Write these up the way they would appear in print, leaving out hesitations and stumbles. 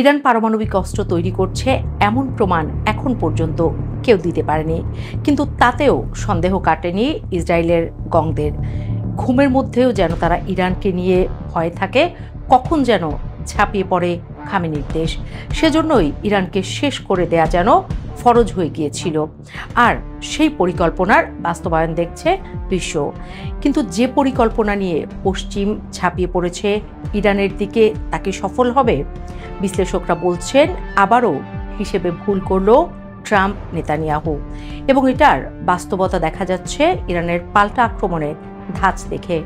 Iran পারমাণবিক অস্ত্র তৈরি করছে এমন প্রমাণ এখন পর্যন্ত কেউ দিতে পারেনি, কিন্তু তাতেও সন্দেহ কাটেনি ইসরায়েলের গংদের। ঘুমের মধ্যেও যেন তারা ইরানকে নিয়ে ভয় থাকে, কখন যেন ছাপিয়ে পড়ে খামেনির দেশ। সেজন্যই ইরানকে শেষ করে দেয়া যেন ফরজ হয়ে গিয়েছিল, আর সেই পরিকল্পনার বাস্তবায়ন দেখছে বিশ্ব। কিন্তু যে পরিকল্পনা নিয়ে পশ্চিম ঝাঁপিয়ে পড়েছে ইরানের দিকে, তাকে সফল হবে? বিশ্লেষকরা বলছেন আবারও হিসেবে ভুল করল ট্রাম্প নেতানিয়াহু, এবং এটার বাস্তবতা দেখা যাচ্ছে ইরানের পাল্টা আক্রমণের ধাঁচ দেখে।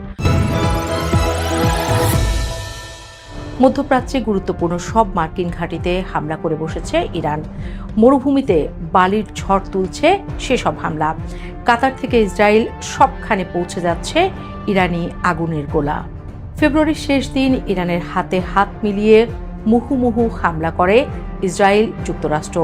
মধ্যপ্রাচ্যে গুরুত্বপূর্ণ সব মার্কিন ঘাঁটিতে হামলা করে বসেছে ইরান। মরুভূমিতে বালির ঝড় তুলছে সেসব হামলা। কাতার থেকে ইসরায়েল সবখানে পৌঁছে যাচ্ছে ইরানি আগুনের গোলা। ফেব্রুয়ারির শেষ দিন ইরানের হাতে হাত মিলিয়ে মুহুমুহু হামলা করে ইসরায়েল যুক্তরাষ্ট্র।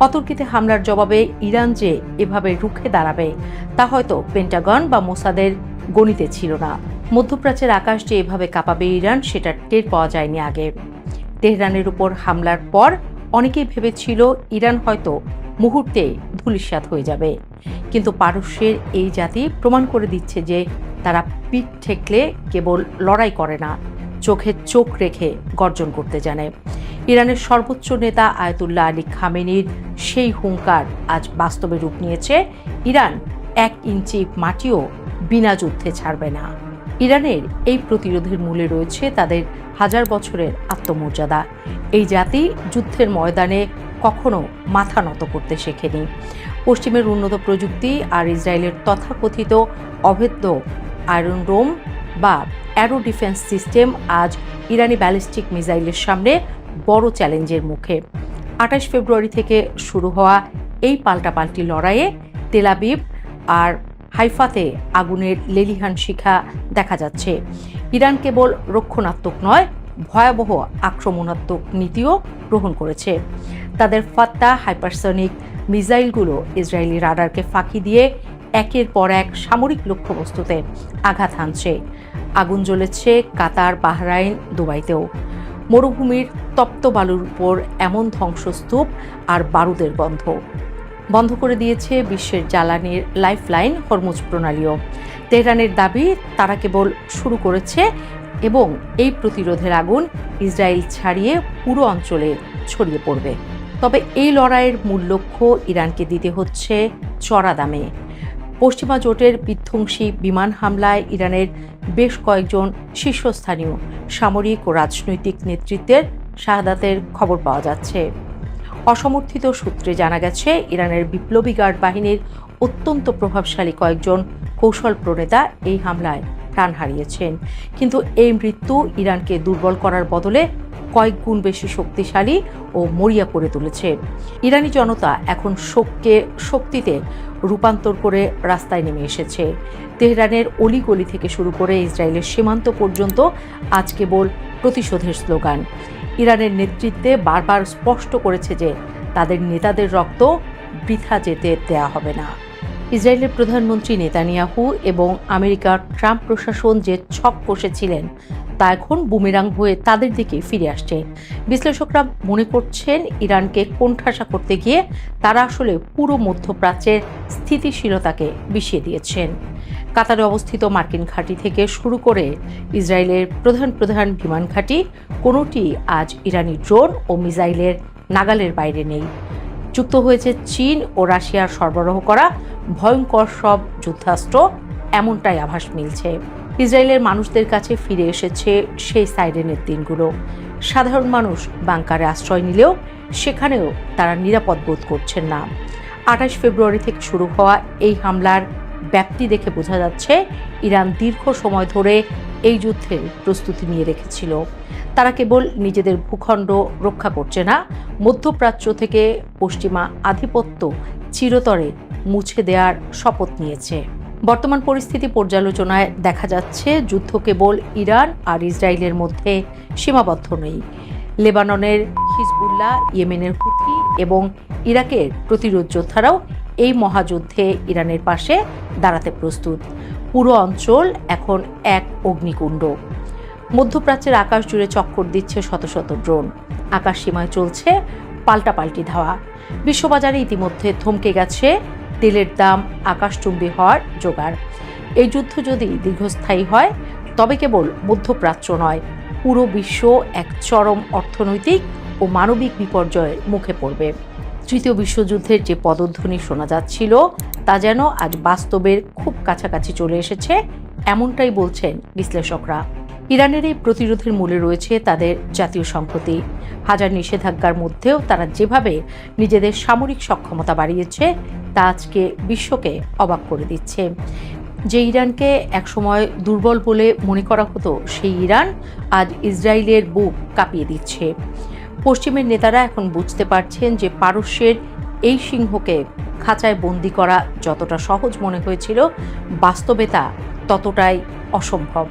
অতর্কিতে হামলার জবাবে ইরান যে এভাবে রুখে দাঁড়াবে তা হয়তো পেন্টাগন বা মোসাদের গণিতে ছিল না। মধ্যপ্রাচ্যের আকাশ যে এভাবে কাঁপাবে ইরান, সেটা টের পাওয়া যায়নি আগে। তেহরানের উপর হামলার পর অনেকেই ভেবেছিল ইরান হয়তো মুহূর্তে ধূলিসাৎ হয়ে যাবে, কিন্তু পারস্যের এই জাতি প্রমাণ করে দিচ্ছে যে তারা পিঠ ঠেকলে কেবল লড়াই করে না, চোখে চোখ রেখে গর্জন করতে জানে। ইরানের সর্বোচ্চ নেতা আয়াতুল্লাহ আলী খামেনির সেই হুঙ্কার আজ বাস্তবে রূপ নিয়েছে। ইরান 1 ইঞ্চি মাটিও বিনা যুদ্ধে ছাড়বে না। ইরানের এই প্রতিরোধের মূলে রয়েছে তাদের হাজার বছরের আত্মমর্যাদা। এই জাতি যুদ্ধের ময়দানে কখনো মাথা নত করতে শেখেনি। পশ্চিমের উন্নত প্রযুক্তি আর ইসরায়েলের তথাকথিত অভেদ্য আয়রন ডোম বা অ্যারো ডিফেন্স সিস্টেম আজ ইরানি ব্যালিস্টিক মিসাইলের সামনে বড় চ্যালেঞ্জের মুখে। 28 ফেব্রুয়ারি থেকে শুরু হওয়া এই পাল্টাপাল্টি লড়াইয়ে তেল আবিব আর হাইফাতে আগুনের লেলিহান শিখা দেখা যাচ্ছে। ইরান কেবল রক্ষণাত্মক নয়, ভয়াবহ আক্রমণাত্মক নীতিও গ্রহণ করেছে। তাদের ফাত্তাহ হাইপারসনিক মিসাইলগুলো ইসরায়েলি রাডারকে ফাঁকি দিয়ে একের পর এক সামরিক লক্ষ্যবস্তুতে আঘাত হানছে। আগুন জ্বলেছে কাতার, বাহরাইন, দুবাইতেও। মরুভূমির তপ্ত বালুর উপর এমন ধ্বংসস্তূপ আর বারুদের গন্ধ বন্ধ করে দিয়েছে বিশ্বের জ্বালানির লাইফলাইন হরমুজ প্রণালীও। তেহরানের দাবি তারা কেবল শুরু করেছে, এবং এই প্রতিরোধের আগুন ইসরায়েল ছাড়িয়ে পুরো অঞ্চলে ছড়িয়ে পড়বে। তবে এই লড়াইয়ের মূল লক্ষ্য ইরানকে দিতে হচ্ছে চড়া দামে। পশ্চিমা জোটের বিধ্বংসী বিমান হামলায় ইরানের বেশ কয়েকজন শীর্ষস্থানীয় সামরিক ও রাজনৈতিক নেতৃত্বের শাহাদাতের খবর পাওয়া যাচ্ছে। অসমর্থিত সূত্রে জানা গেছে ইরানের বিপ্লবী গার্ড বাহিনীর অত্যন্ত প্রভাবশালী কয়েকজন কৌশল প্রণেতা এই হামলায় প্রাণ হারিয়েছেন। কিন্তু এই মৃত্যু ইরানকে দুর্বল করার বদলে কয়েক গুণ বেশি শক্তিশালী ও মরিয়া করে তুলেছে। ইরানি জনতা এখন শোককে শক্তিতে রূপান্তর করে রাস্তায় নেমে এসেছে। তেহরানের অলিগলি থেকে শুরু করে ইসরায়েলের সীমান্ত পর্যন্ত আজ কেবল প্রতিশোধের স্লোগান। ইরানের নেতৃত্বে বারবার স্পষ্ট করেছে যে তাদের নেতাদের রক্ত বৃথা যেতে দেয়া হবে না। ইসরায়েলের প্রধানমন্ত্রী নেতানিয়াহু এবং আমেরিকার ট্রাম্প প্রশাসন যে ছক কষেছিলেন তা এখন বুমেরাং হয়ে তাদের দিকে ফিরে আসছে। বিশ্লেষকরা মনে করছেন ইরানকে কোণঠাসা করতে গিয়ে তারা আসলে পুরো মধ্যপ্রাচ্যের স্থিতিশীলতাকে বিষিয়ে দিয়েছেন। কাতারে অবস্থিত মার্কিন ঘাঁটি থেকে শুরু করে ইসরায়েলের প্রধান বিমান ঘাঁটি, কোনোটি আজ ইরানি ড্রোন ও মিসাইলের নাগালের বাইরে নেই। যুক্ত হয়েছে চীন ও রাশিয়ার সরবরাহ করা ভয়ঙ্কর সব যুদ্ধাস্ত্র, এমনটাই আভাস মিলছে। ইসরায়েলের মানুষদের কাছে ফিরে এসেছে সেই সাইরেনের দিনগুলো। সাধারণ মানুষ বাংকারে আশ্রয় নিলেও সেখানেও তারা নিরাপদ বোধ করছেন না। 28 ফেব্রুয়ারি থেকে শুরু হওয়া এই হামলার ব্যাপ্তি দেখে বোঝা যাচ্ছে ইরান দীর্ঘ সময় ধরে এই যুদ্ধের প্রস্তুতি নিয়ে রেখেছিল। তারা কেবল নিজেদের ভূখণ্ড রক্ষা করছে না, মধ্যপ্রাচ্য থেকে পশ্চিমা আধিপত্য চিরতরে মুছে দেওয়ার শপথ নিয়েছে। বর্তমান পরিস্থিতি পর্যালোচনায় দেখা যাচ্ছে যুদ্ধ কেবল ইরান আর ইসরায়েলের মধ্যে সীমাবদ্ধ নেই। লেবাননের হিজবুল্লাহ, ইয়েমেনের হুথি এবং ইরাকের প্রতিরোধ যোদ্ধারাও এই মহাযুদ্ধে ইরানের পাশে দাঁড়াতে প্রস্তুত। পুরো অঞ্চল এখন এক অগ্নিকুণ্ড। মধ্যপ্রাচ্যের আকাশ জুড়ে চক্কর দিচ্ছে শত শত ড্রোন। আকাশসীমায় চলছে পাল্টাপাল্টি ধাওয়া। বিশ্ববাজারে ইতিমধ্যে থমকে গেছে তেলের দাম আকাশচুম্বী হওয়ার জোগাড়। এই যুদ্ধ যদি দীর্ঘস্থায়ী হয় তবে কেবল মধ্যপ্রাচ্য নয়, পুরো বিশ্ব এক চরম অর্থনৈতিক ও মানবিক বিপর্যয়ের মুখে পড়বে। তৃতীয় বিশ্বযুদ্ধের যে পদধ্বনি শোনা যাচ্ছিল তা যেন আজ বাস্তবের খুব কাছাকাছি চলে এসেছে, এমনটাই বলছেন বিশ্লেষকরা। ইরানের এই প্রতিরোধের মূলে রয়েছে তাদের জাতীয় সংহতি। হাজার নিষেধাজ্ঞার মধ্যেও তারা যেভাবে নিজেদের সামরিক সক্ষমতা বাড়িয়েছে তা আজকে বিশ্বকে অবাক করে দিচ্ছে। যে ইরানকে একসময় দুর্বল বলে মনে করা হতো, সেই ইরান আজ ইসরায়েলের বুক কাঁপিয়ে দিচ্ছে। পশ্চিমের নেতারা এখন বুঝতে পারছেন যে পারস্যের এই সিংহকে খাঁচায় বন্দি করা যতটা সহজ মনে হয়েছিল, বাস্তবে তা ততটাই অসম্ভব।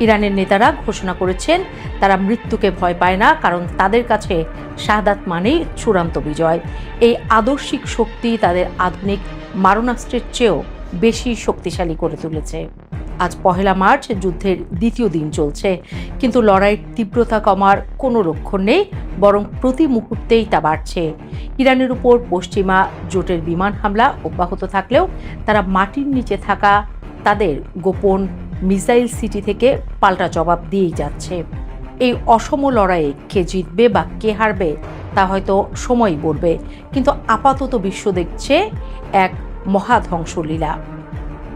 ইরানের নেতারা ঘোষণা করেছেন তারা মৃত্যুকে ভয় পায় না, কারণ তাদের কাছে শাহাদাত মানেই চূড়ান্ত বিজয়। এই আদর্শিক শক্তি তাদের আধুনিক মারণাস্ত্রের চেয়েও বেশি শক্তিশালী করে তুলেছে। আজ 1 মার্চ, যুদ্ধের দ্বিতীয় দিন চলছে, কিন্তু লড়াইয়ের তীব্রতা কমার কোনো লক্ষণ নেই, বরং প্রতি মুহূর্তেই তা বাড়ছে। ইরানের উপর পশ্চিমা জোটের বিমান হামলা অব্যাহত থাকলেও তারা মাটির নিচে থাকা তাদের গোপন মিসাইল সিটি থেকে পাল্টা জবাব দিয়েই যাচ্ছে। এই অসম লড়াইয়ে কে জিতবে বা কে হারবে তা হয়তো সময়ই বলবে, কিন্তু আপাতত বিশ্ব দেখছে এক মহাধ্বংসলীলা।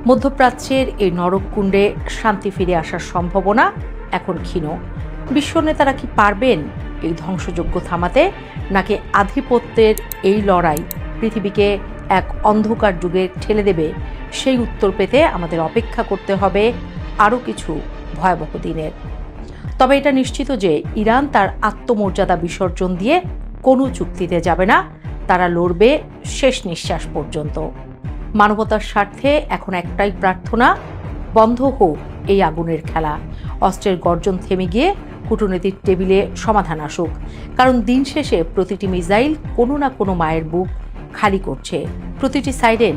মধ্যপ্রাচ্যের এই নরককুণ্ডে শান্তি ফিরে আসার সম্ভাবনা এখন ক্ষীণ। বিশ্ব নেতারা কি পারবেন এই ধ্বংসযজ্ঞ থামাতে, নাকি আধিপত্যের এই লড়াই পৃথিবীকে এক অন্ধকার যুগে ঠেলে দেবে? সেই উত্তর পেতে আমাদের অপেক্ষা করতে হবে আরও কিছু ভয়াবহ দিনের। তবে এটা নিশ্চিত যে ইরান তার আত্মমর্যাদা বিসর্জন দিয়ে কোনো চুক্তিতে যাবে না। তারা লড়বে শেষ নিঃশ্বাস পর্যন্ত। মানবতার স্বার্থে এখন একটাই প্রার্থনা, বন্ধ হোক এই আগুনের খেলা। অস্ত্রের গর্জন থেমে গিয়ে কূটনীতির টেবিলে সমাধান আসুক, কারণ দিন শেষে প্রতিটি মিসাইল কোনো না কোনো মায়ের বুক খালি করছে, প্রতিটি সাইরেন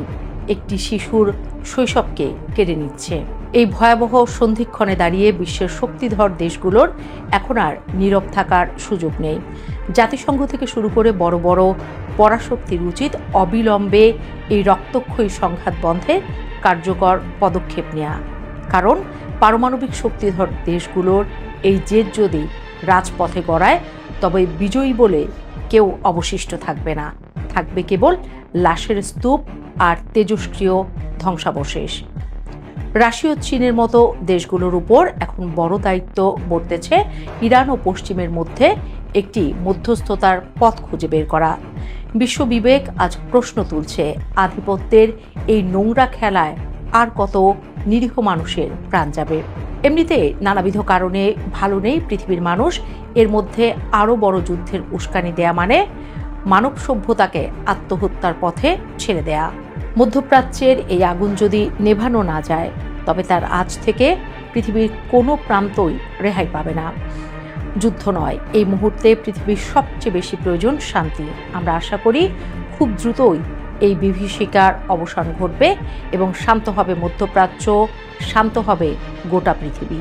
একটি শিশুর শৈশবকে কেড়ে নিচ্ছে। এই ভয়াবহ সন্ধিক্ষণে দাঁড়িয়ে বিশ্বের শক্তিধর দেশগুলোর এখন আর নীরব থাকার সুযোগ নেই। জাতিসংঘ থেকে শুরু করে বড় বড় পরাশক্তির উচিত অবিলম্বে এই রক্তক্ষয়ী সংঘাত বন্ধে কার্যকর পদক্ষেপ নেওয়া, কারণ পারমাণবিক শক্তিধর দেশগুলোর এই জেদ যদি রাজপথে গড়ায় তবে বিজয়ী বলে কেউ অবশিষ্ট থাকবে না, থাকবে কেবল লাশের স্তূপ আর তেজস্ক্রিয় ধ্বংসাবশেষ। রাশিয়া ও চীনের মতো দেশগুলোর উপর এখন বড় দায়িত্ব বর্তেছে ইরান ও পশ্চিমের মধ্যে একটি মধ্যস্থতার পথ খুঁজে বের করা। বিশ্ব বিবেক আজ প্রশ্ন তুলছে, আধিপত্যের এই নোংরা খেলায় আর কত নিরীহ মানুষের প্রাণ যাবে? এমনিতে নানাবিধ কারণে ভালো নেই পৃথিবীর মানুষ, এর মধ্যে আরও বড় যুদ্ধের উস্কানি দেয়া মানে মানব সভ্যতাকে আত্মহত্যার পথে ছেড়ে দেয়া। মধ্যপ্রাচ্যের এই আগুন যদি নেভানো না যায় তবে তার আজ থেকে পৃথিবীর কোনো প্রান্তই রেহাই পাবে না। যুদ্ধ নয়, এই মুহূর্তে পৃথিবীর সবচেয়ে বেশি প্রয়োজন শান্তি। আমরা আশা করি খুব দ্রুতই এই বিভীষিকার অবসান ঘটবে এবং শান্ত হবে মধ্যপ্রাচ্য, শান্ত হবে গোটা পৃথিবী।